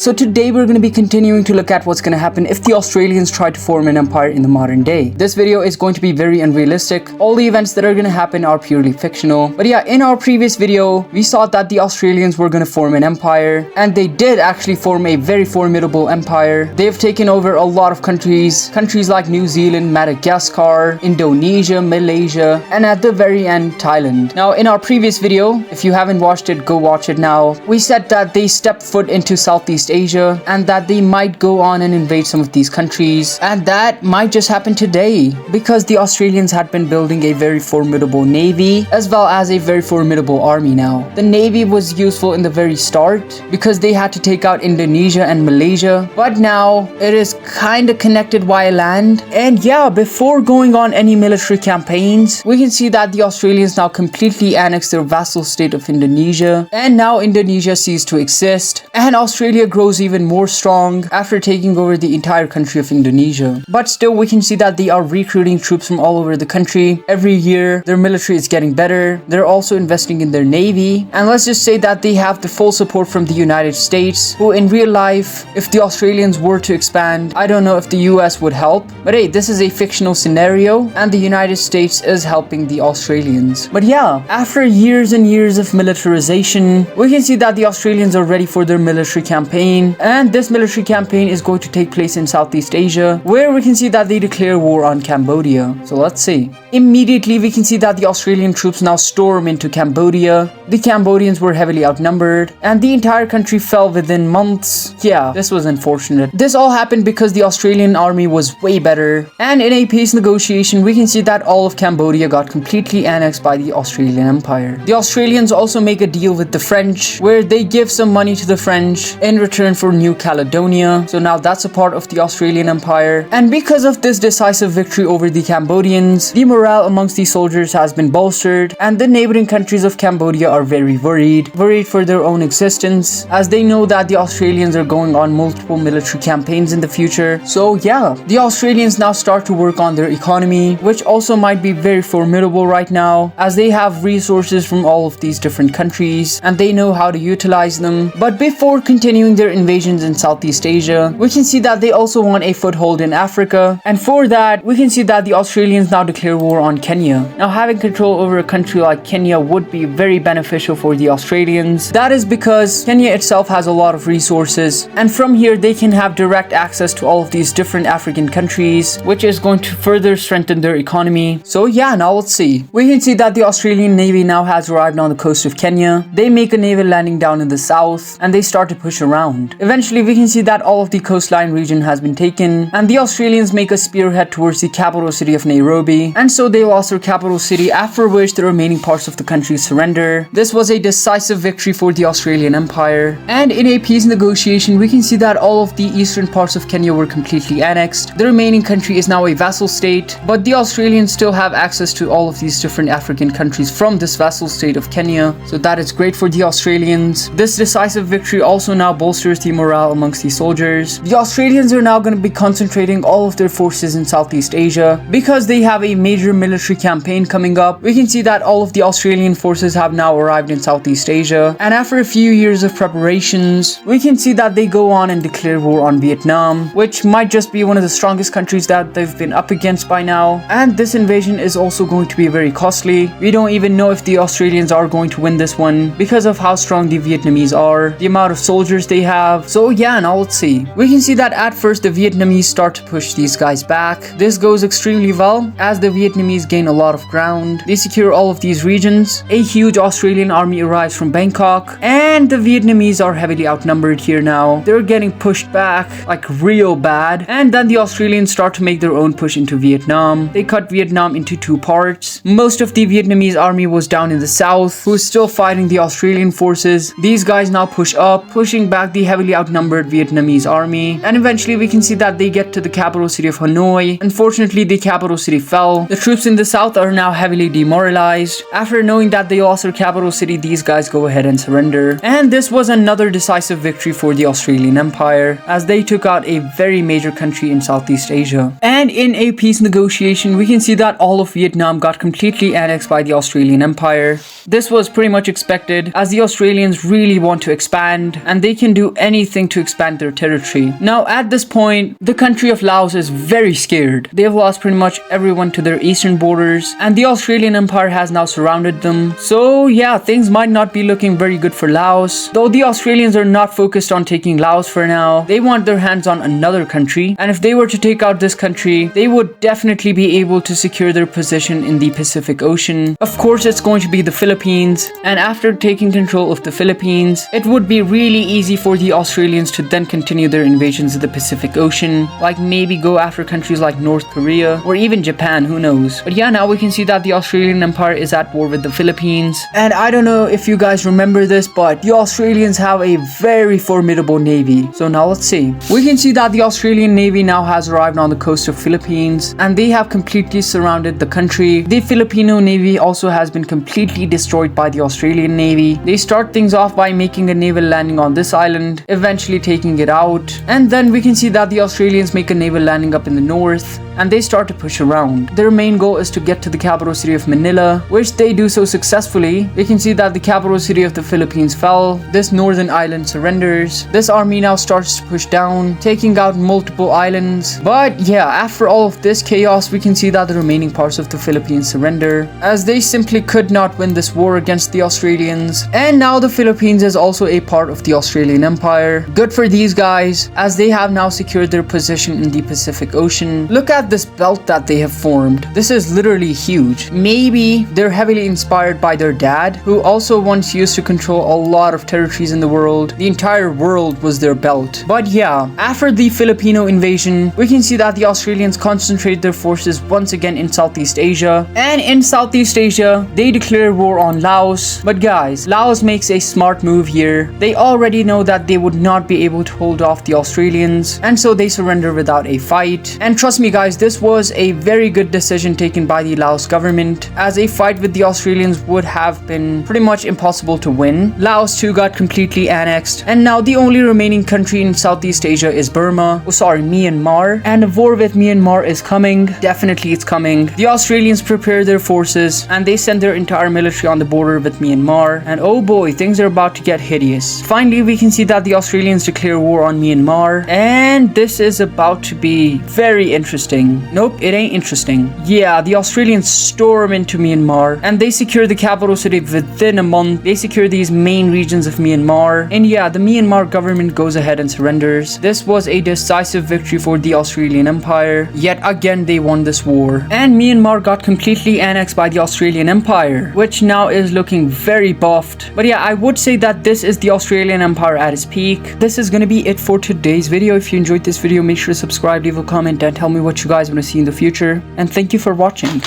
So today we're going to be continuing to look at what's going to happen if the Australians try to form an empire in the modern day. This video is going to be very unrealistic. All the events that are going to happen are purely fictional. But yeah, in our previous video, we saw that the Australians were going to form an empire, and they did actually form a very formidable empire. They've taken over a lot of countries like New Zealand, Madagascar, Indonesia, Malaysia, and at the very end, Thailand. Now, in our previous video, if you haven't watched it, go watch it now. We said that they stepped foot into Southeast Asia and that they might go on and invade some of these countries, and that might just happen today because the Australians had been building a very formidable navy as well as a very formidable army. Now, the navy was useful in the very start because they had to take out Indonesia and Malaysia, but now it is kind of connected via land. And yeah, before going on any military campaigns, we can see that the Australians now completely annexed their vassal state of Indonesia, and now Indonesia ceased to exist, and Australia grows even more strong after taking over the entire country of Indonesia. But still, we can see that they are recruiting troops from all over the country. Every year, their military is getting better. They're also investing in their navy, and let's just say that they have the full support from the United States, who in real life, if the Australians were to expand, I don't know if the US would help, but hey, this is a fictional scenario, and the United States is helping the Australians. But yeah, after years and years of militarization, we can see that the Australians are ready for their military campaign, and this military campaign is going to take place in Southeast Asia, where we can see that they declare war on Cambodia. So let's see. Immediately, we can see that the Australian troops now storm into Cambodia. The Cambodians were heavily outnumbered, and the entire country fell within months. Yeah, this was unfortunate. This all happened because the Australian army was way better, and in a peace negotiation, we can see that all of Cambodia got completely annexed by the Australian Empire. The Australians also make a deal with the French, where they give some money to the French in return for New Caledonia. So now that's a part of the Australian Empire. And because of this decisive victory over the Cambodians, the morale amongst the soldiers has been bolstered, and the neighboring countries of Cambodia are very worried for their own existence, as they know that the Australians are going on multiple military campaigns in the future. So yeah, the Australians now start to work on their economy, which also might be very formidable right now, as they have resources from all of these different countries and they know how to utilize them. But before continuing their invasions in Southeast Asia, we can see that they also want a foothold in Africa, and for that we can see that the Australians now declare war on Kenya. Now, having control over a country like Kenya would be very beneficial for the Australians. That is because Kenya itself has a lot of resources, and from here they can have direct access to all of these different African countries, which is going to further strengthen their economy. So yeah, now let's see. We can see that the Australian Navy now has arrived on the coast of Kenya. They make a naval landing down in the south, and they start to push around. Eventually, we can see that all of the coastline region has been taken, and the Australians make a spearhead towards the capital city of Nairobi, and so they lost their capital city, after which the remaining parts of the country surrender. This was a decisive victory for the Australian Empire, and in a peace negotiation, we can see that all of the eastern parts of Kenya were completely annexed. The remaining country is now a vassal state, but the Australians still have access to all of these different African countries from this vassal state of Kenya, so that is great for the Australians. This decisive victory also now bolsters the morale amongst the soldiers. The Australians are now going to be concentrating all of their forces in Southeast Asia because they have a major military campaign coming up. We can see that all of the Australian forces have now arrived in Southeast Asia, and after a few years of preparations, we can see that they go on and declare war on Vietnam, which might just be one of the strongest countries that they've been up against by now. And this invasion is also going to be very costly. We don't even know if the Australians are going to win this one because of how strong the Vietnamese are, the amount of soldiers they have. So yeah, now let's see. We can see that at first the Vietnamese start to push these guys back. This goes extremely well as the Vietnamese gain a lot of ground. They secure all of these regions. A huge Australian army arrives from Bangkok, and the Vietnamese are heavily outnumbered here now. They're getting pushed back like real bad, and then the Australians start to make their own push into Vietnam. They cut Vietnam into two parts. Most of the Vietnamese army was down in the south, who is still fighting the Australian forces. These guys now push up, pushing back the heavily outnumbered Vietnamese army, and eventually we can see that they get to the capital city of Hanoi. Unfortunately, the capital city fell. The troops in the south are now heavily demoralized. After knowing that they lost their capital city, these guys go ahead and surrender. And this was another decisive victory for the Australian Empire, as they took out a very major country in Southeast Asia. And in a peace negotiation, we can see that all of Vietnam got completely annexed by the Australian Empire. This was pretty much expected, as the Australians really want to expand, and they can do anything to expand their territory. Now at this point, the country of Laos is very scared. They've lost pretty much everyone to their eastern borders, and the Australian Empire has now surrounded them. So yeah, things might not be looking very good for Laos. Though the Australians are not focused on taking Laos for now, they want their hands on another country, and if they were to take out this country, they would definitely be able to secure their position in the Pacific Ocean. Of course, it's going to be the Philippines, and after taking control of the Philippines, it would be really easy for the Australians to then continue their invasions of the Pacific Ocean, like maybe go after countries like North Korea or even Japan, who knows. But yeah, now we can see that the Australian Empire is at war with the Philippines, and I don't know if you guys remember this, but the Australians have a very formidable navy. So now let's see. We can see that the Australian Navy now has arrived on the coast of Philippines, and they have completely surrounded the country. The Filipino Navy also has been completely destroyed by the Australian Navy. They start things off by making a naval landing on this island, eventually taking it out, and then we can see that the Australians make a naval landing up in the north, and they start to push around. Their main goal is to get to the capital city of Manila, which they do so successfully. We can see that the capital city of the Philippines fell. This northern island surrenders. This army now starts to push down, taking out multiple islands. But yeah, after all of this chaos, we can see that the remaining parts of the Philippines surrender, as they simply could not win this war against the Australians. And now the Philippines is also a part of the Australian Empire. Good for these guys, as they have now secured their position in the Pacific Ocean. Look at this belt that they have formed. This is literally huge. Maybe they're heavily inspired by their dad, who also once used to control a lot of territories in the world. The entire world was their belt. But yeah, after the Filipino invasion, we can see that the Australians concentrate their forces once again in Southeast Asia. And in Southeast Asia, they declare war on Laos. But guys, Laos makes a smart move here. They already know that they would not be able to hold off the Australians, and so they surrender without a fight. And trust me guys, this was a very good decision taken by the Laos government, as a fight with the Australians would have been pretty much impossible to win. Laos too got completely annexed, and now the only remaining country in Southeast Asia is Myanmar, and a war with Myanmar is coming. Definitely it's coming. The Australians prepare their forces, and they send their entire military on the border with Myanmar, and oh boy, things are about to get hideous. Finally, we can see that the Australians declare war on Myanmar, and this is about to be very interesting. Nope, it ain't interesting. Yeah, the Australians storm into Myanmar, and they secure the capital city within a month. They secure these main regions of Myanmar, and yeah, the Myanmar government goes ahead and surrenders. This was a decisive victory for the Australian Empire. Yet again, they won this war, and Myanmar got completely annexed by the Australian Empire, which now is looking very buffed. But yeah, I would say that this is the Australian Empire at its peak. This is gonna be it for today's video. If you enjoyed this video, make sure to subscribe, leave a comment, and tell me what you guys want to see in the future. And thank you for watching.